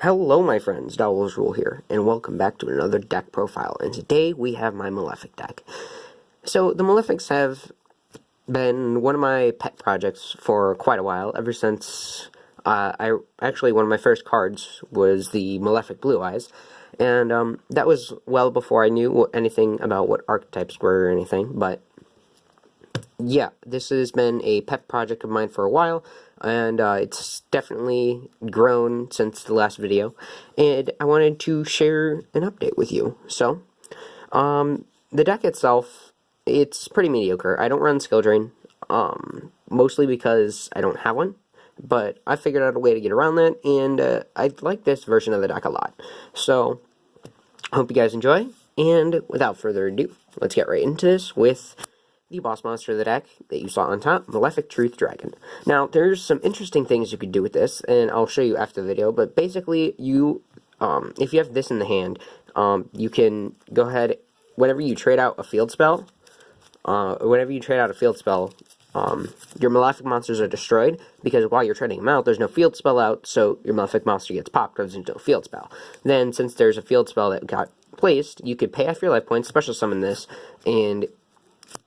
Hello my friends, Dowellzrul here, and welcome back to another deck profile, and today we have my Malefic deck. So, the Malefics have been one of my pet projects for quite a while, ever since, one of my first cards was the Malefic Blue Eyes, and that was well before I knew anything about what archetypes were or anything, but yeah, this has been a pet project of mine for a while, and it's definitely grown since the last video, and I wanted to share an update with you. So, the deck itself, it's pretty mediocre. I don't run Skill Drain, mostly because I don't have one, but I figured out a way to get around that, and I like this version of the deck a lot. So, I hope you guys enjoy, and without further ado, let's get right into this with the boss monster of the deck that you saw on top, Malefic Truth Dragon. Now, there's some interesting things you could do with this, and I'll show you after the video, but basically, if you have this in the hand, you can go ahead, whenever you trade out a field spell, your Malefic monsters are destroyed, because while you're trading them out, there's no field spell out, so your Malefic monster gets popped because there's no field spell. Then, since there's a field spell that got placed, you could pay off your life points, special summon this, and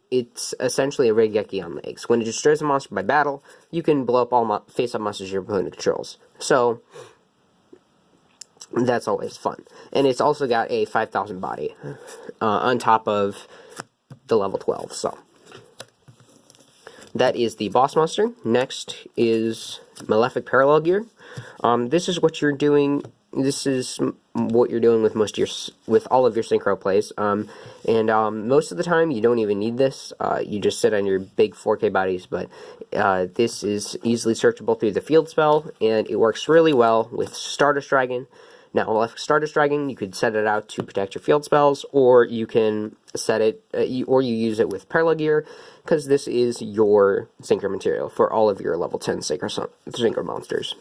it's essentially a Raigeki on legs. When it destroys a monster by battle, you can blow up all face-up monsters your opponent controls. So, that's always fun. And it's also got a 5,000 body on top of the level 12. So, that is the boss monster. Next is Malefic Parallel Gear. This is what you're doing. This is what you're doing with with all of your synchro plays, most of the time you don't even need this. You just sit on your big 4K bodies, but this is easily searchable through the field spell, and it works really well with Stardust Dragon. Now, with Stardust Dragon, you could set it out to protect your field spells, or you can set it, or you use it with Parallel Gear, because this is your synchro material for all of your level 10 synchro monsters.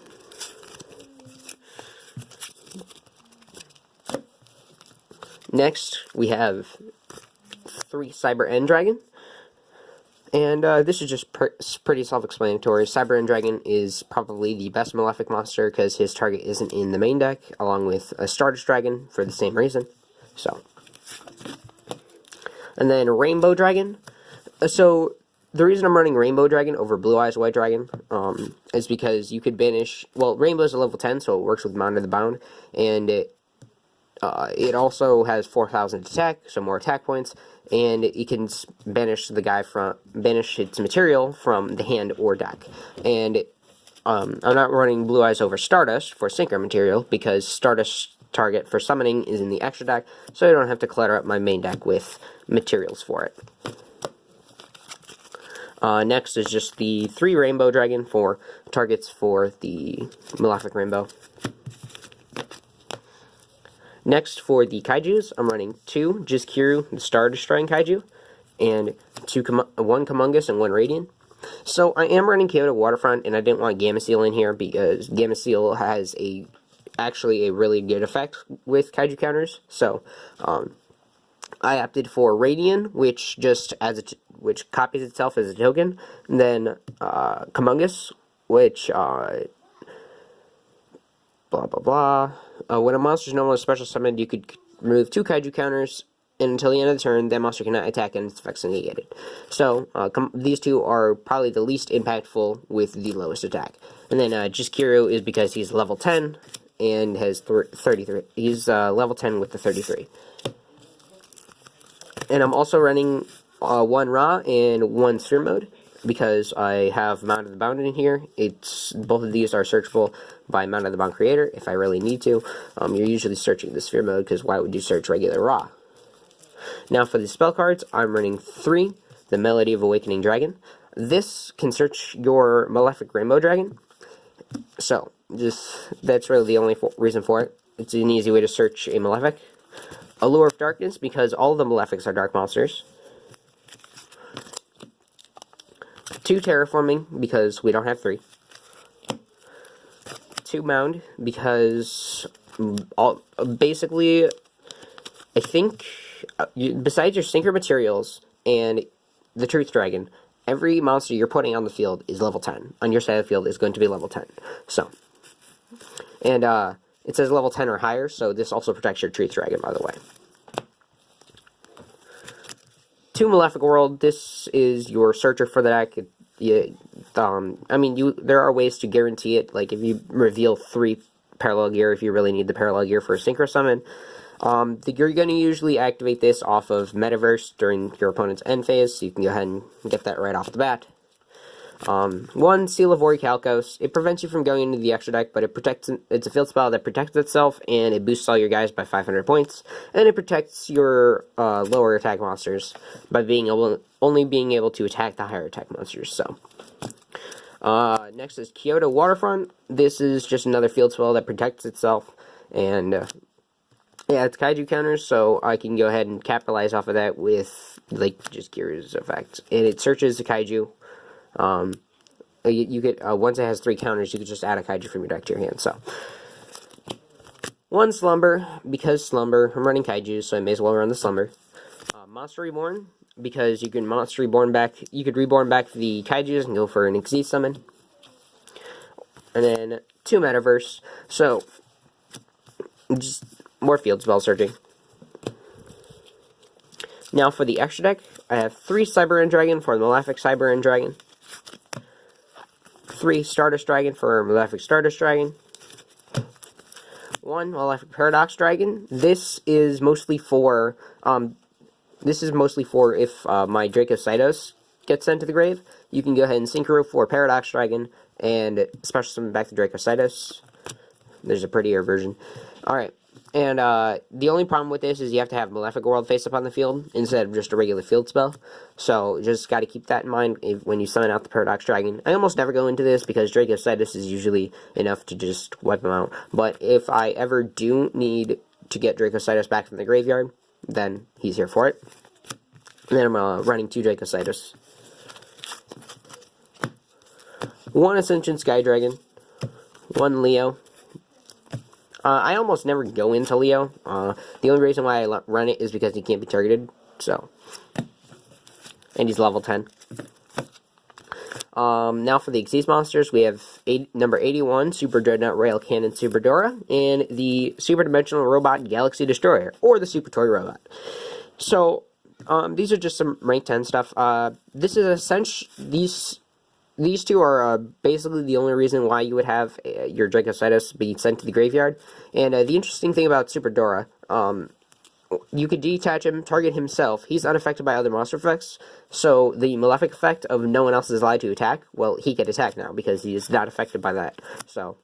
Next, we have 3 Cyber End Dragon, and this is just pretty self-explanatory. Cyber End Dragon is probably the best Malefic monster because his target isn't in the main deck, along with a Stardust Dragon for the same reason. So, and then Rainbow Dragon. So, the reason I'm running Rainbow Dragon over Blue Eyes White Dragon is because you could banish. Well, Rainbow's a level 10, so it works with Mound of the Bound, and it also has 4,000 attack, so more attack points, and it can banish its material from the hand or deck. And I'm not running Blue Eyes over Stardust for synchro material, because Stardust target for summoning is in the extra deck, so I don't have to clutter up my main deck with materials for it. Next is just the 3 Rainbow Dragon for targets for the Malefic Rainbow. Next, for the Kaijus, I'm running 2 Jizkiru, the Star Destroying Kaiju, and 1 Kumungus and 1 Radiant. So, I am running Kyoto Waterfront, and I didn't want Gamma Seal in here, because Gamma Seal has actually a really good effect with Kaiju counters. So, I opted for Radiant, which which copies itself as a token, and then Kumungus, which blah blah blah. When a monster is normally special summoned, you could remove 2 Kaiju counters, and until the end of the turn, that monster cannot attack and its effects are negated. So, these 2 are probably the least impactful with the lowest attack. And then Jizkiru is because he's level 10 and has 33. He's level 10 with the 33. And I'm also running 1 Ra and 1 Sphere Mode, because I have Mound of the Bound in here. Both of these are searchable by Mound of the Bound creator if I really need to. You're usually searching the Sphere Mode, because why would you search regular Ra? Now for the spell cards, I'm running 3, the Melody of Awakening Dragon. This can search your Malefic Rainbow Dragon. So, that's really the only reason for it. It's an easy way to search a Malefic. Allure of Darkness, because all of the Malefics are dark monsters. 2 Terraforming, because we don't have 3. 2 Mound, because basically, I think, besides your synchro materials and the Truth Dragon, every monster you're putting on the field is level 10. On your side of the field is going to be level 10. So, and it says level 10 or higher, so this also protects your Truth Dragon, by the way. 2 Malefic World, this is your searcher for the deck. There are ways to guarantee it, like if you reveal 3 parallel gear, if you really need the parallel gear for a synchro summon. You're going to usually activate this off of Metaverse during your opponent's end phase, so you can go ahead and get that right off the bat. 1, Seal of Orichalcos. It prevents you from going into the extra deck, but it's a field spell that protects itself, and it boosts all your guys by 500 points, and it protects your lower attack monsters by only being able to attack the higher attack monsters. So, next is Kyoto Waterfront. This is just another field spell that protects itself, and yeah, it's kaiju counters, so I can go ahead and capitalize off of that with just Gear's effect, and it searches a kaiju. You get once it has 3 counters, you can just add a kaiju from your deck to your hand. So 1 Slumber, because Slumber, I'm running kaiju, so I may as well run the Slumber. Monster Reborn, because you can Monster Reborn back. You could reborn back the kaijus and go for an Xyz summon. And then 2 Metaverse, so just more field spell searching. Now for the extra deck, I have 3 Cyber End Dragon for the Malefic Cyber End Dragon. 3 Stardust Dragon for Malefic Stardust Dragon. 1 Malefic Paradox Dragon. This is mostly for if my Dracocytos gets sent to the grave. You can go ahead and synchro for Paradox Dragon and special summon back the Dracocytos. There's a prettier version. Alright. And the only problem with this is you have to have Malefic World face up on the field instead of just a regular field spell. So just got to keep that in mind when you summon out the Paradox Dragon. I almost never go into this because Dracocytos is usually enough to just wipe them out. But if I ever do need to get Dracocytos back from the graveyard, then he's here for it. And then I'm running 2 Dracocytos. 1 Ascension Sky Dragon. 1 Leo. I almost never go into Leo. The only reason why I run it is because he can't be targeted. So, and he's level 10. Now for the Xyz monsters, we have number 81, Super Dreadnought Rail Cannon Super Dora, and the Super Dimensional Robot Galaxy Destroyer, or the Super Toy Robot. So, these are just some rank 10 stuff. This is essentially, these 2 are basically the only reason why you would have your Dracocytos be sent to the graveyard. And the interesting thing about Super Dora, you could detach him, target himself. He's unaffected by other monster effects. So the Malefic effect of no one else is allowed to attack, well, he can attack now because he is not affected by that. So,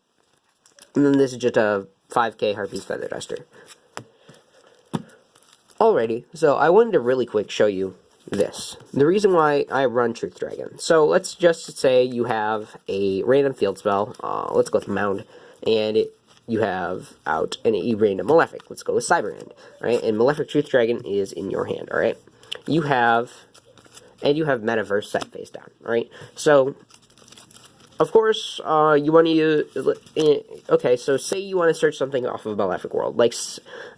and then this is just a 5k Harpy's Feather Duster. Alrighty, so I wanted to really quick show you this. The reason why I run Truth Dragon. So let's just say you have a random field spell. Let's go with Mound. And you have out an random Malefic. Let's go with Cyber End. Right? And Malefic Truth Dragon is in your hand. Alright? You have Metaverse set face down. Alright? So, of course, you want to use... Okay, so say you want to search something off of Malefic World. Like,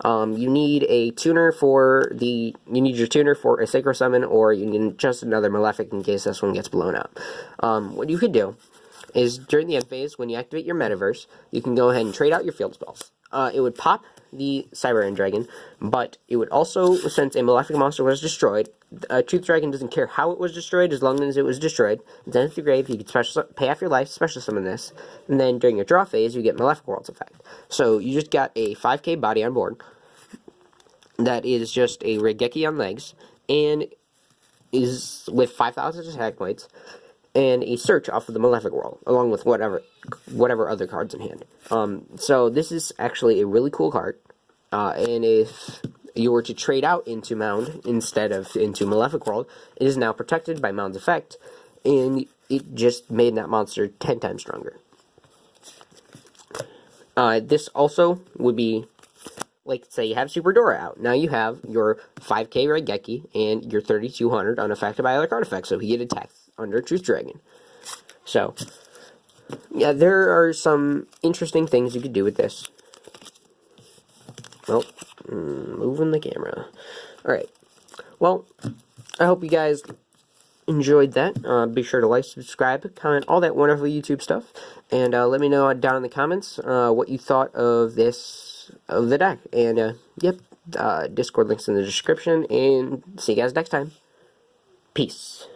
you need a tuner for the... You need your tuner for a Synchro Summon, or you need just another Malefic in case this one gets blown up. What you could do is, during the end phase, when you activate your Metaverse, you can go ahead and trade out your field spells. It would pop the Cyber End Dragon, but it would also, since a Malefic monster was destroyed, Truth Dragon doesn't care how it was destroyed, as long as it was destroyed. Then at the grave, you can pay off your life, special summon this, and then during your draw phase, you get Malefic World's effect. So you just got a 5k body on board, that is just a Raigeki on legs, and is with 5,000 attack points, and a search off of the Malefic World, along with whatever other cards in hand. So this is actually a really cool card, and if you were to trade out into Mound instead of into Malefic World, it is now protected by Mound's effect, and it just made that monster 10 times stronger. This also would be, like, say you have Super Dora out. Now you have your 5k Raigeki and your 3200 unaffected by other card effects, so he get attacked under Truth Dragon. So, yeah, there are some interesting things you could do with this. Well, moving the camera. Alright. Well, I hope you guys enjoyed that, be sure to like, subscribe, comment, all that wonderful YouTube stuff, and let me know down in the comments what you thought of the deck. And yep, Discord links in the description, and see you guys next time. Peace.